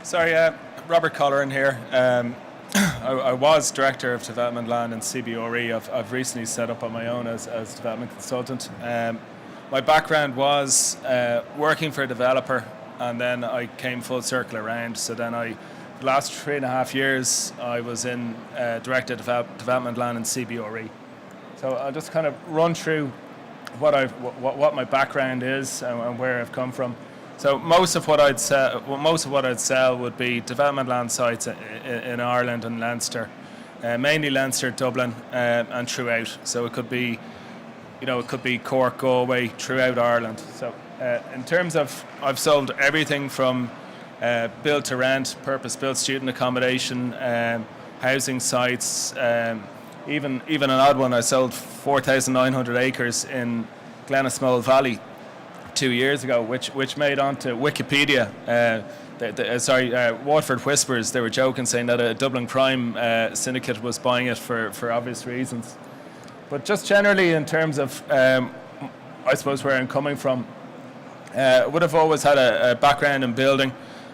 Sorry, Robert Colleran here. I was Director of Development Land in CBRE. I've recently set up on my own as development consultant. My background was working for a developer, and then I came full circle around. So then the last 3.5 years, I was in Director of Development Land in CBRE. So I'll just kind of run through what my background is and where I've come from. So most of what I'd sell would be development land sites in Ireland and Leinster, mainly Leinster, Dublin, and throughout. So it could be Cork, Galway, throughout Ireland. So in terms of, I've sold everything from build to rent, purpose-built student accommodation, housing sites, even an odd one. I sold 4,900 acres in Glenismole Valley 2 years ago, which made onto Wikipedia. Waterford Whispers, they were joking, saying that a Dublin crime syndicate was buying it for obvious reasons. But just generally in terms of, I suppose, where I'm coming from, would have always had a background in building.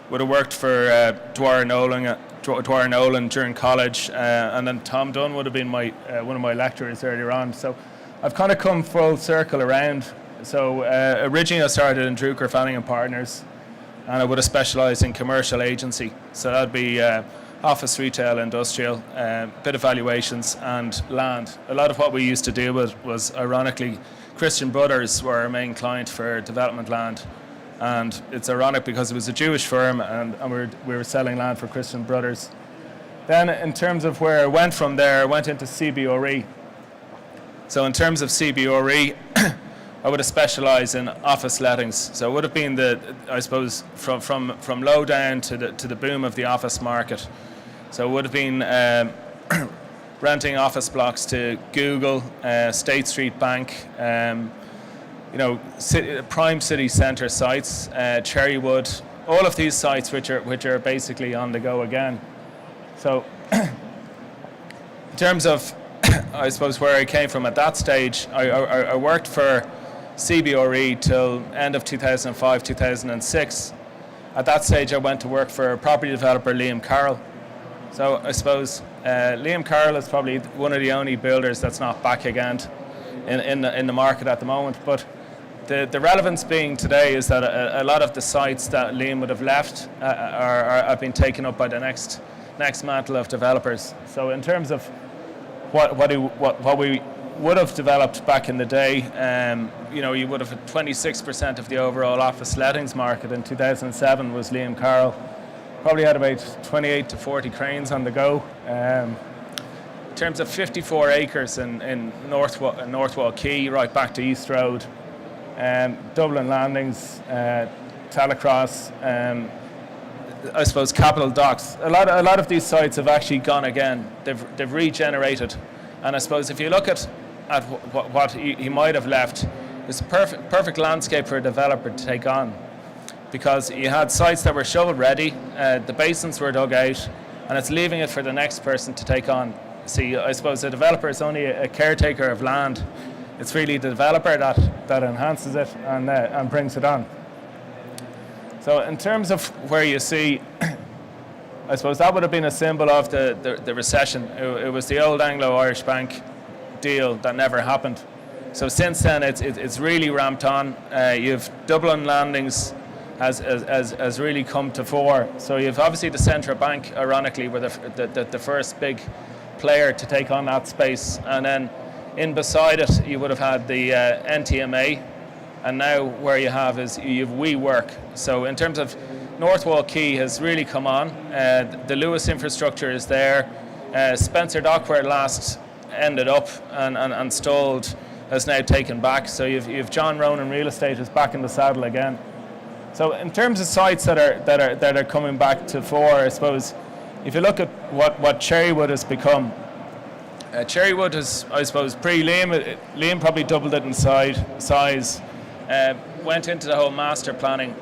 Would have worked for Dwyer Nolan during college, and then Tom Dunn would have been one of my lecturers earlier on. So I've kind of come full circle around. So originally I started in Drucker, Fanning and Partners, and I would have specialised in commercial agency. So that'd be office, retail, industrial, bit of valuations and land. A lot of what we used to deal with was, ironically, Christian Brothers were our main client for development land. And it's ironic because it was a Jewish firm and we were selling land for Christian Brothers. Then in terms of where I went from there, I went into CBRE. So in terms of CBRE, I would have specialised in office lettings. So it would have been from low down to the boom of the office market. So it would have been renting office blocks to Google, State Street Bank, prime city centre sites, Cherrywood, all of these sites which are basically on the go again. So in terms of, I suppose, where I came from at that stage, I worked for CBRE till end of 2005, 2006. At that stage I went to work for property developer Liam Carroll. So I suppose Liam Carroll is probably one of the only builders that's not back again in the market at the moment. But the relevance being today is that a lot of the sites that Liam would have left have been taken up by the next mantle of developers. So in terms of what we would have developed back in the day, you would have had 26% of the overall office lettings market in 2007 was Liam Carroll. Probably had about 28 to 40 cranes on the go. In terms of 54 acres in Northwall Quay, right back to East Road, Dublin Landings, Talacross, I suppose Capital Docks. A lot of these sites have actually gone again. They've regenerated, and I suppose if you look at what he might have left, it's a perfect landscape for a developer to take on, because you had sites that were shovel ready, the basins were dug out, and it's leaving it for the next person to take on. See, I suppose the developer is only a caretaker of land. It's really the developer that enhances it and brings it on. So in terms of where you see, I suppose that would have been a symbol of the recession. It was the old Anglo-Irish Bank deal that never happened. So since then it's really ramped on. You've Dublin Landings has really come to fore. So you've obviously the Central Bank, ironically, were the first big player to take on that space, and then in beside it you would have had the NTMA, and now where you have is you've WeWork. So in terms of Northwall Quay has really come on. The Lewis infrastructure is there. Spencer Dock, where last ended up and stalled, has now taken back. So you've John Ronan Real Estate is back in the saddle again. So in terms of sites that are coming back to fore, I suppose, if you look at what Cherrywood has become, Cherrywood is, I suppose, Liam probably doubled it in size. Went into the whole master planning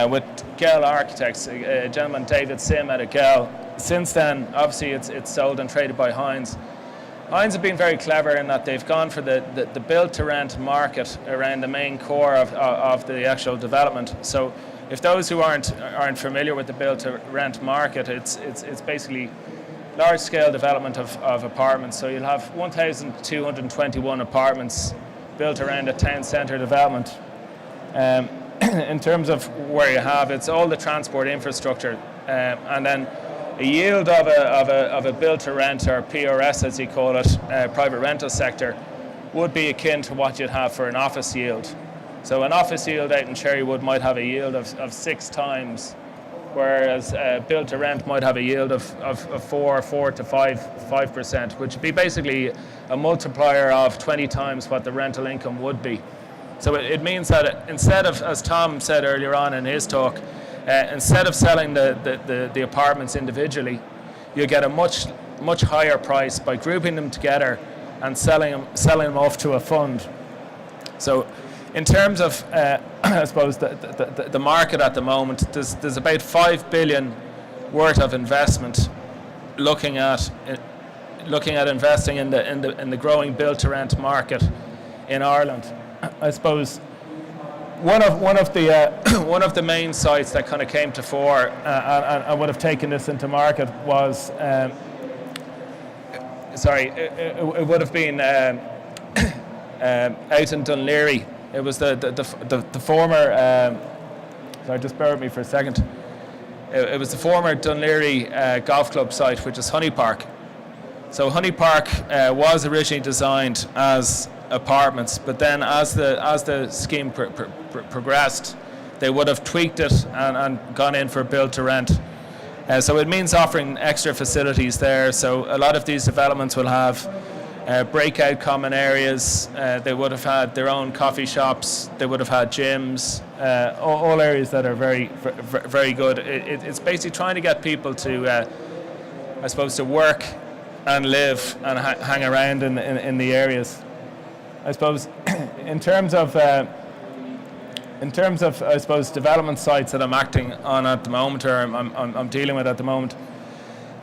with Gell Architects, a gentleman, David Sim, at Gell. Since then, obviously, it's sold and traded by Hines. Hines have been very clever in that they've gone for the build-to-rent market around the main core of the actual development. So if those who aren't familiar with the build-to-rent market, it's basically large-scale development of apartments. So you'll have 1,221 apartments built around a town centre development. In terms of where you have, it's all the transport infrastructure, and then a yield of a build-to-rent, or PRS as you call it, private rental sector, would be akin to what you'd have for an office yield. So an office yield out in Cherrywood might have a yield of 6 times, whereas build-to-rent might have a yield of 4 to 5%, which would be basically a multiplier of 20 times what the rental income would be. So it means that instead of, as Tom said earlier on in his talk, instead of selling the apartments individually, you get a much higher price by grouping them together and selling them off to a fund. So in terms of, I suppose, the market at the moment, there's about 5 billion worth of investment looking at investing in the growing build-to-rent market in Ireland. I suppose one of the main sites that kind of came to fore and would have taken this into market was it would have been out in Dunleary. It was the former. Sorry, just bear with me for a second. It was the former Dunleary Golf Club site, which is Honey Park. So Honey Park was originally designed as apartments, but then as the scheme progressed, they would have tweaked it and gone in for build to rent. So it means offering extra facilities there. So a lot of these developments will have breakout common areas. They would have had their own coffee shops. They would have had gyms. All areas that are very, very good. It's basically trying to get people to, I suppose, to work and live and hang around in the areas. I suppose in terms of I suppose development sites that I'm acting on at the moment, or I'm dealing with at the moment,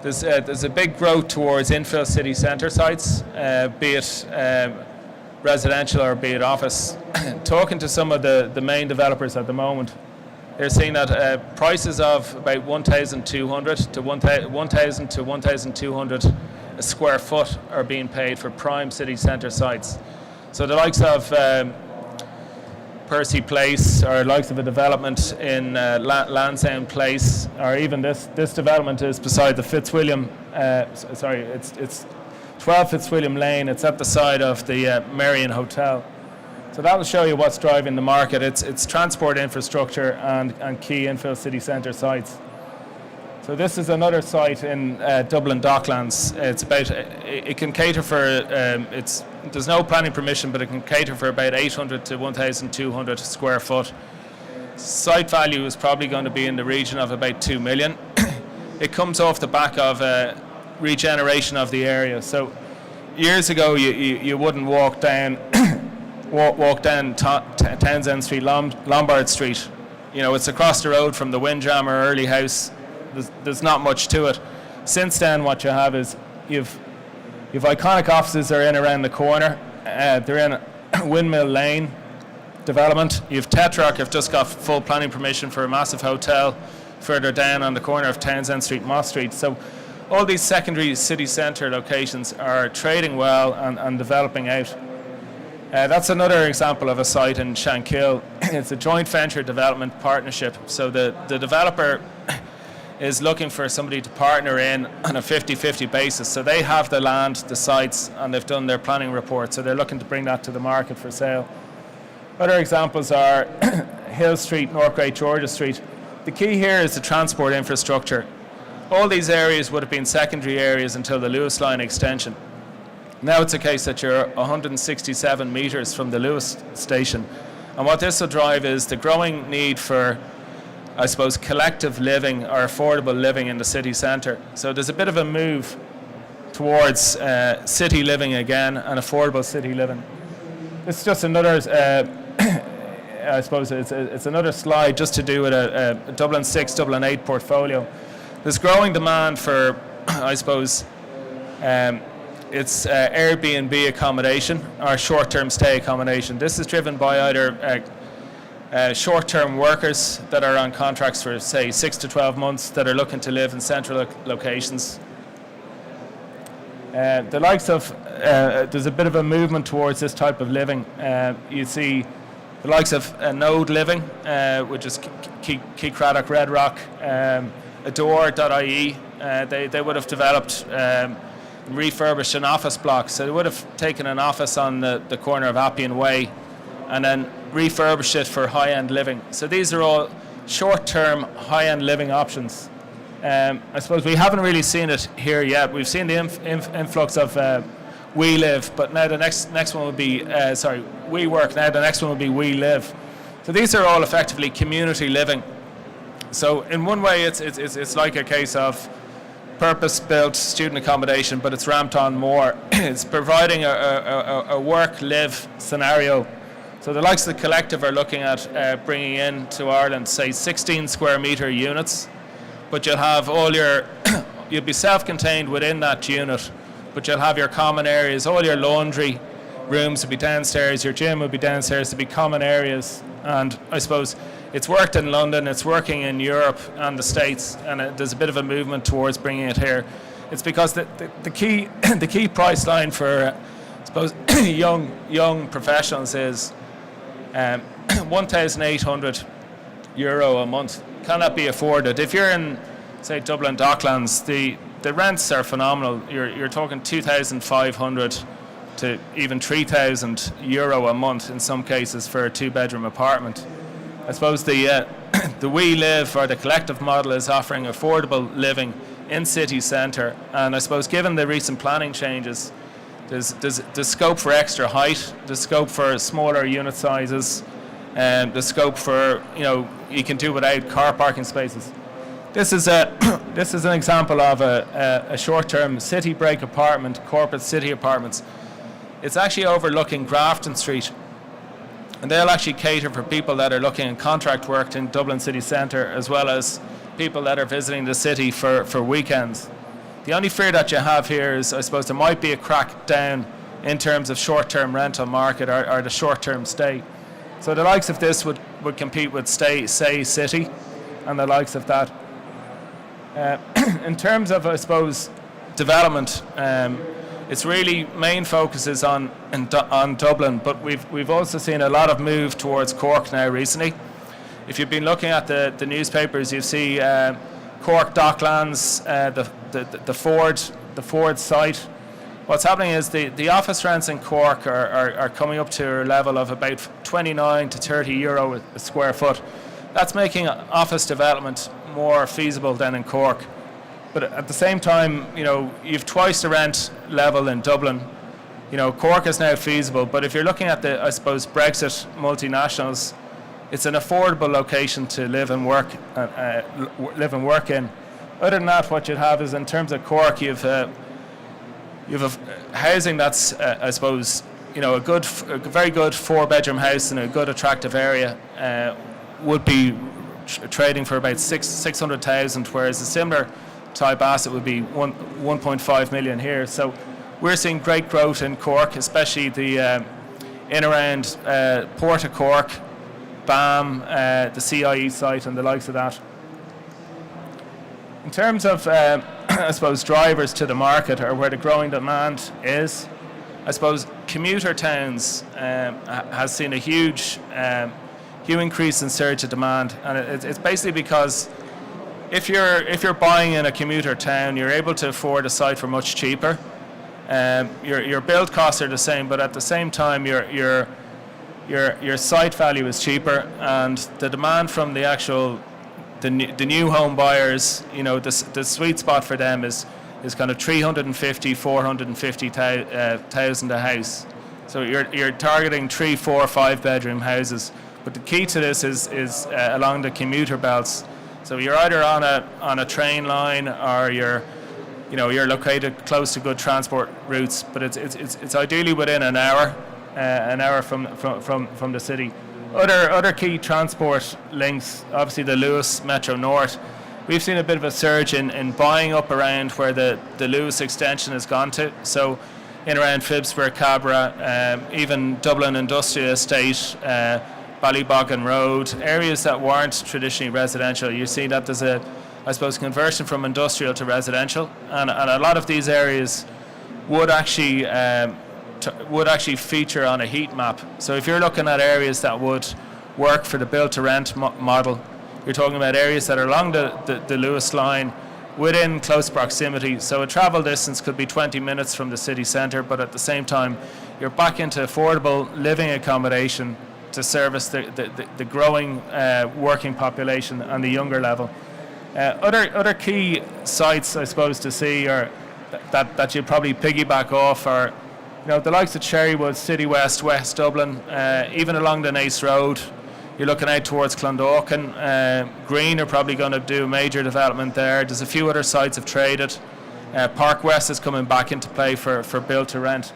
there's a big growth towards infill city centre sites, be it residential or be it office. Talking to some of the main developers at the moment, they're seeing that prices of about 1,200 to 1,000 to 1,200 a square foot are being paid for prime city centre sites. So the likes of Percy Place, or likes of a development in Lansdowne Place, or even this development is beside the Fitzwilliam. It's 12 Fitzwilliam Lane. It's at the side of the Marion Hotel. So that will show you what's driving the market. It's transport infrastructure and key infill city centre sites. So this is another site in Dublin Docklands. It can cater for, there's no planning permission, but it can cater for about 800 to 1,200 square foot. Site value is probably going to be in the region of about 2 million. It comes off the back of regeneration of the area. So years ago, you wouldn't walk down Townsend Street, Lombard Street. You know, it's across the road from the Windjammer Early House. There's not much to it. Since then, what you have is you've iconic offices are in around the corner. They're in Windmill Lane development. You've Tetrock. You've just got full planning permission for a massive hotel further down on the corner of Townsend Street, Moss Street. So all these secondary city centre locations are trading well and developing out. That's another example of a site in Shankill. It's a joint venture development partnership. So the developer is looking for somebody to partner in on a 50-50 basis. So they have the land, the sites, and they've done their planning report. So they're looking to bring that to the market for sale. Other examples are Hill Street, North Great Georgia Street. The key here is the transport infrastructure. All these areas would have been secondary areas until the Lewis Line extension. Now it's a case that you're 167 metres from the Lewis station. And what this will drive is the growing need for, I suppose, collective living or affordable living in the city centre. So there's a bit of a move towards city living again and affordable city living. It's just another, I suppose it's another slide just to do with a Dublin 6, Dublin 8 portfolio. There's growing demand for, I suppose, it's Airbnb accommodation or short-term stay accommodation. This is driven by either short-term workers that are on contracts for, say, 6 to 12 months that are looking to live in central locations. The likes of, there's a bit of a movement towards this type of living. You see the likes of Node Living, which is Key Craddock, Red Rock, Adore.ie. They would have developed, refurbished an office block. So they would have taken an office on the corner of Appian Way and then refurbished it for high-end living. So these are all short-term, high-end living options. I suppose we haven't really seen it here yet. We've seen the influx of We Live, but now the next one will be, We Work. Now the next one will be We Live. So these are all effectively community living. So in one way, it's like a case of purpose-built student accommodation, but it's ramped on more. It's providing a work-live scenario. So the likes of the Collective are looking at bringing in to Ireland, say, 16 square metre units, but you'll have all your, you'll be self-contained within that unit, but you'll have your common areas, all your laundry rooms will be downstairs, your gym will be downstairs, there'll be common areas. And I suppose it's worked in London, it's working in Europe and the States, and there's a bit of a movement towards bringing it here. It's because the key the key price line for I suppose young professionals is €1,800 a month. Cannot be afforded. If you're in, say, Dublin Docklands, the rents are phenomenal. You're talking 2,500 to even €3,000 a month in some cases for a 2-bedroom apartment. I suppose the We Live or the Collective model is offering affordable living in city centre, and I suppose given the recent planning changes, there's scope for extra height, there's scope for smaller unit sizes, and the scope for, you can do without car parking spaces. This is an example of a short-term city break apartment, corporate city apartments. It's actually overlooking Grafton Street, and they'll actually cater for people that are looking at contract work in Dublin city centre, as well as people that are visiting the city for weekends. The only fear that you have here is, I suppose, there might be a crack down in terms of short-term rental market or the short-term stay. So the likes of this would compete with Say City and the likes of that. In terms of, I suppose, development, its really main focus is on Dublin, but we've also seen a lot of move towards Cork now recently. If you've been looking at the newspapers, you see Cork Docklands, the Ford site. What's happening is the office rents in Cork are coming up to a level of about 29 to €30 a square foot. That's making office development more feasible than in Cork. But at the same time, you've twice the rent level in Dublin. Cork is now feasible, but if you're looking at the, I suppose, Brexit multinationals, it's an affordable location to live and work in. Other than that, what you'd have is, in terms of Cork, you've housing that's, I suppose, a very good 4-bedroom house in a good attractive area would be trading for about 600,000, whereas a similar type asset would be 1.5 million here. So we're seeing great growth in Cork, especially the in around Port of Cork, BAM, the CIE site and the likes of that. In terms of, I suppose, drivers to the market or where the growing demand is, I suppose commuter towns has seen a huge increase in surge of demand, and it's basically because if you're buying in a commuter town, you're able to afford a site for much cheaper. Your build costs are the same, but at the same time your site value is cheaper, and the demand from the new home buyers, the sweet spot for them is kind of 350,000-450,000 a house. So you're targeting 3, 4, 5-bedroom houses. But the key to this is along the commuter belts. So you're either on a train line or you're located close to good transport routes. But it's ideally within an hour from the city. Other key transport links, obviously the Lewis Metro North. We've seen a bit of a surge in buying up around where the Lewis extension has gone to. So in around Phibsborough, Cabra, even Dublin Industrial Estate, Ballyboggan Road, areas that weren't traditionally residential. You see that there's a, I suppose, conversion from industrial to residential, and a lot of these areas would actually feature on a heat map. So if you're looking at areas that would work for the build-to-rent model, you're talking about areas that are along the Lewis line, within close proximity. So a travel distance could be 20 minutes from the city centre, but at the same time, you're back into affordable living accommodation to service the growing working population and the younger level. Other key sites, I suppose, to see are that you probably piggyback off are, the likes of Cherrywood, City West, West Dublin, even along the Nace Road. You're looking out towards Clondalkin. Green are probably going to do a major development there. There's a few other sites have traded. Park West is coming back into play for build to rent.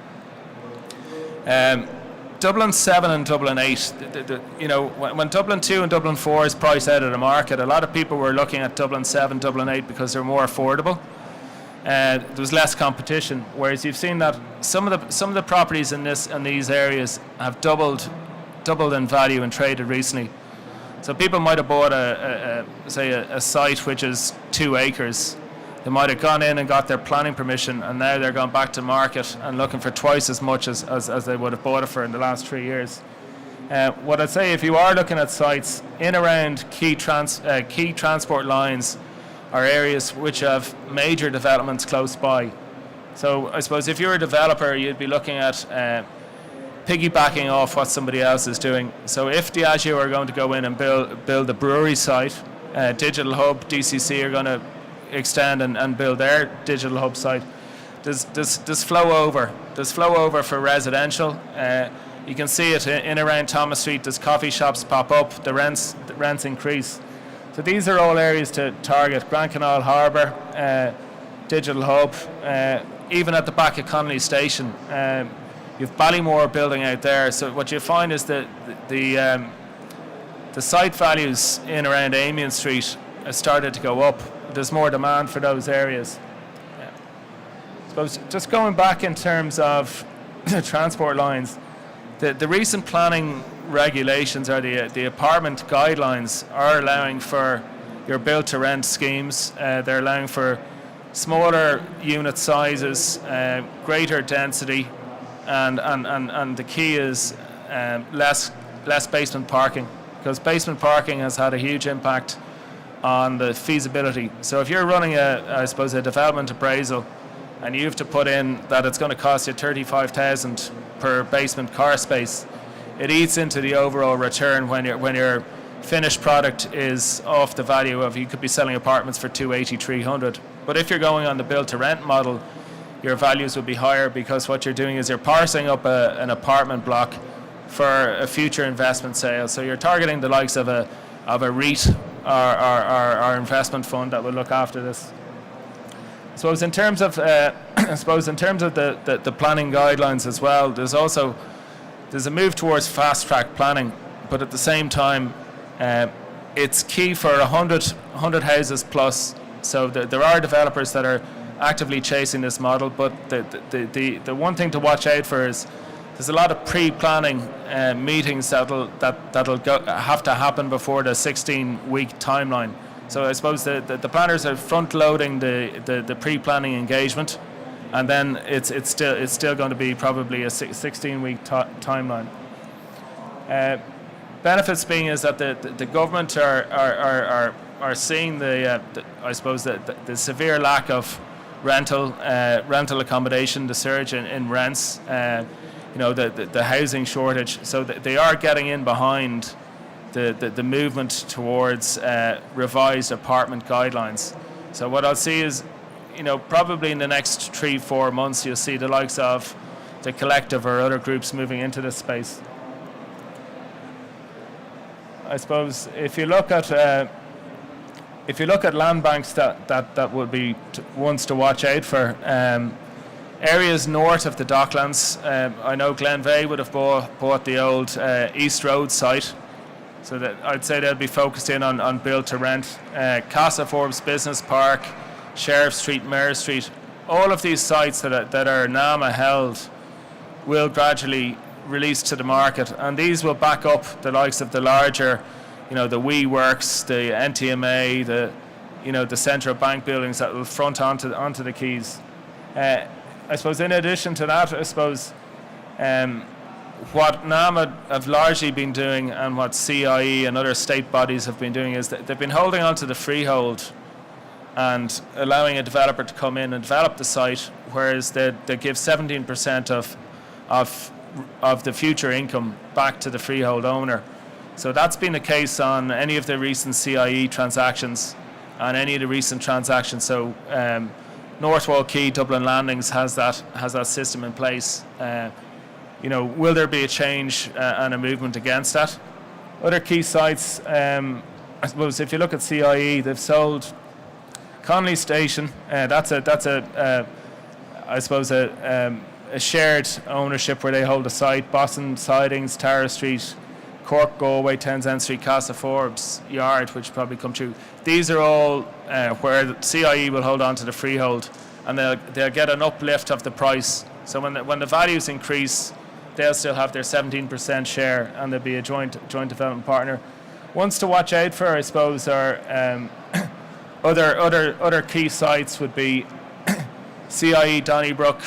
Dublin 7 and Dublin 8, when Dublin 2 and Dublin 4 is priced out of the market, a lot of people were looking at Dublin 7, Dublin 8 because they're more affordable. There was less competition, whereas you've seen that some of the properties in these areas have doubled in value and traded recently. So people might have bought a site which is 2 acres. They might have gone in and got their planning permission, and now they're going back to market and looking for twice as much as they would have bought it for in the last 3 years. What I'd say, if you are looking at sites in around key transport lines or areas which have major developments close by. So I suppose if you're a developer, you'd be looking at piggybacking off what somebody else is doing. So if Diageo are going to go in and build a brewery site, Digital Hub, DCC are going to extend and build their Digital Hub site. There's flow over. There's flow over for residential. You can see it in around Thomas Street. There's coffee shops pop up. The rents increase. So these are all areas to target. Grand Canal Harbour, Digital Hub, even at the back of Connolly Station. You've Ballymore building out there. So what you find is that the site values in around Amiens Street have started to go up. There's more demand for those areas. I suppose just going back in terms of transport lines, the recent planning regulations or the apartment guidelines are allowing for your build to rent schemes. They're allowing for smaller unit sizes, greater density, and the key is less basement parking, because basement parking has had a huge impact on the feasibility. So if you're running a development appraisal and you have to put in that it's going to cost you 35,000 per basement car space, it eats into the overall return when your finished product is off the value of, you could be selling apartments for 280, 300. But if you're going on the build to rent model, your values will be higher, because what you're doing is you're parsing up an apartment block for a future investment sale. So you're targeting the likes of a REIT or investment fund that will look after this. I suppose in terms of the planning guidelines as well, there's a move towards fast track planning, but at the same time, it's key for 100 houses plus. So there are developers that are actively chasing this model, but the one thing to watch out for is there's a lot of pre-planning meetings that'll have to happen before the 16-week timeline. So I suppose the planners are front-loading the pre-planning engagement, and then it's still going to be probably a 16-week timeline. Benefits being is that the government are seeing the severe lack of rental accommodation, the surge in rents, the housing shortage. So they are getting in behind the movement towards revised apartment guidelines. So what I'll see is, probably in the next 3-4 months, you'll see the likes of the Collective or other groups moving into this space. I suppose if you look at land banks that would be ones to watch out for, areas north of the Docklands, I know Glenveigh would have bought the old East Road site, so that I'd say they'll be focused in on build to rent. Casa Forbes Business Park, Sheriff Street, Mare Street, all of these sites that are NAMA held will gradually released to the market, and these will back up the likes of the larger, the WeWorks, the NTMA, the central bank buildings that will front onto the quays. I suppose in addition to that, I suppose what NAMA have largely been doing, and what CIE and other state bodies have been doing, is that they've been holding on to the freehold and allowing a developer to come in and develop the site, whereas they give 17% of the future income back to the freehold owner. So that's been the case on any of the recent CIE transactions and any of the recent transactions. So Northwall Quay, Dublin Landings has that system in place. Will there be a change and a movement against that? Other key sites, I suppose if you look at CIE, they've sold Connolly Station. That's a shared ownership where they hold a site. Boston Sidings, Tara Street, Cork, Galway, Townsend Street, Casa Forbes Yard, which probably come through. These are all where the CIE will hold on to the freehold, and they'll get an uplift of the price. So when the values increase, they'll still have their 17% share, and there'll be a joint development partner. Ones to watch out for, I suppose, are other key sites would be CIE Donnybrook,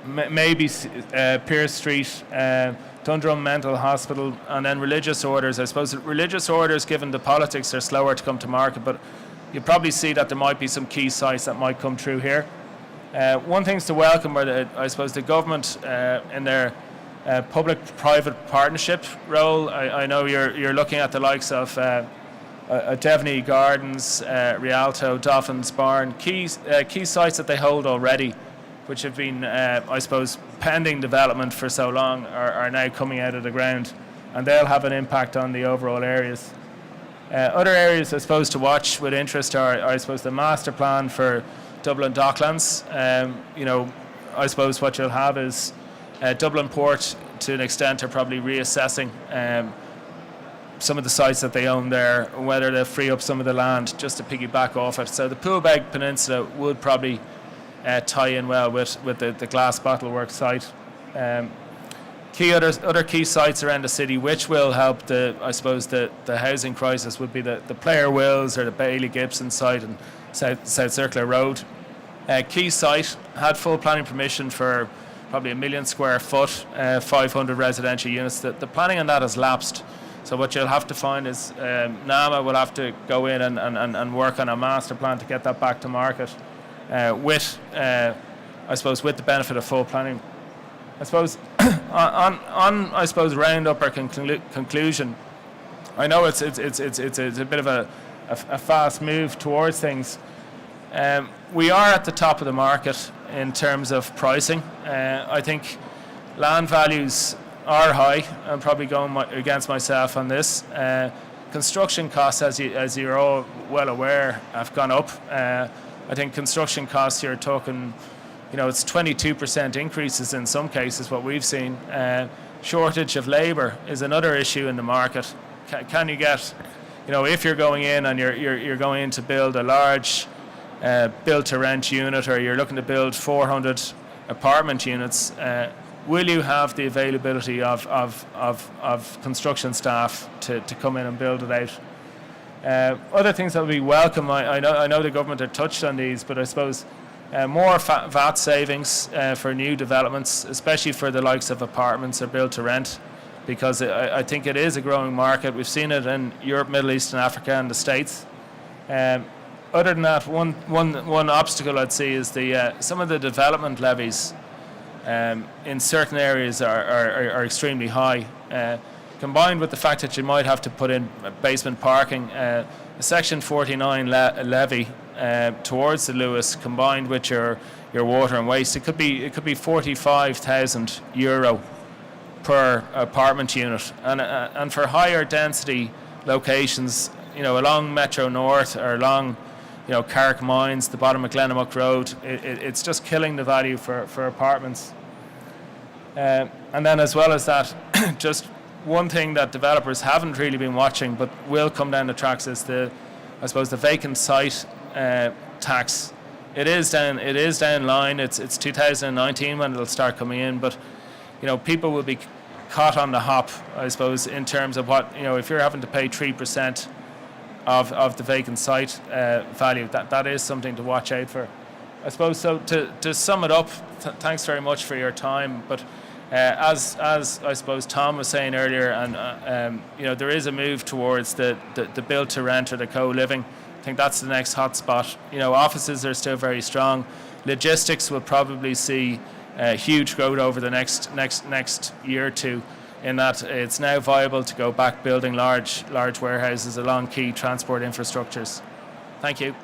maybe Pearse Street, Dundrum Mental Hospital, and then religious orders. I suppose religious orders, given the politics, are slower to come to market, but you probably see that there might be some key sites that might come through here. One thing's to welcome are I suppose the government in their public-private partnership role. I know you're looking at the likes of Devney Gardens, Rialto, Dolphins Barn, key sites that they hold already, which have been, I suppose, pending development for so long, are now coming out of the ground, and they'll have an impact on the overall areas. Other areas, I suppose, to watch with interest are, I suppose, the master plan for Dublin Docklands. I suppose what you'll have is Dublin Port, to an extent, are probably reassessing some of the sites that they own there, whether they'll free up some of the land just to piggyback off it. So the Poolbeg Peninsula would probably tie in well with the Glass Bottleworks site. Other key sites around the city which will help the housing crisis would be the Player Wills or the Bailey Gibson site and South Circular Road. Key site had full planning permission for probably 1 million square foot, 500 residential units. The planning on that has lapsed. So what you'll have to find is NAMA will have to go in and work on a master plan to get that back to market with the benefit of full planning. I suppose on round-up or conclusion, I know it's a bit of a fast move towards things. We are at the top of the market in terms of pricing. I think land values are high. I'm probably going against myself on this. Construction costs, as you're all well aware, have gone up. I think construction costs, you're talking, it's 22% increases in some cases, what we've seen. Shortage of labour is another issue in the market. Can you get, if you're going in and you're going in to build a large build-to-rent unit, or you're looking to build 400 apartment units, will you have the availability of construction staff to come in and build it out? Other things that would be welcome, I know the government have touched on these, but I suppose more VAT savings for new developments, especially for the likes of apartments or build-to-rent, because I think it is a growing market. We've seen it in Europe, Middle East and Africa and the States. Other than that, one obstacle I'd see is some of the development levies in certain areas are extremely high, combined with the fact that you might have to put in basement parking. A Section 49 levy towards the Lewis, combined with your water and waste, it could be 45,000 euro per apartment unit, and for higher density locations, along Metro North or along Carrick Mines, the bottom of Glenamuck Road, it's just killing the value for apartments. And then as well as that, just one thing that developers haven't really been watching but will come down the tracks is the vacant site tax. It is down line. It's 2019 when it'll start coming in, but people will be caught on the hop, I suppose, in terms of what, if you're having to pay 3% of the vacant site value, that is something to watch out for, I suppose. So to sum it up, thanks very much for your time. But as I suppose Tom was saying earlier, and there is a move towards the build to rent or the co-living. I think that's the next hot spot. Offices are still very strong. Logistics will probably see huge growth over the next year or two, in that it's now viable to go back building large warehouses along key transport infrastructures. Thank you.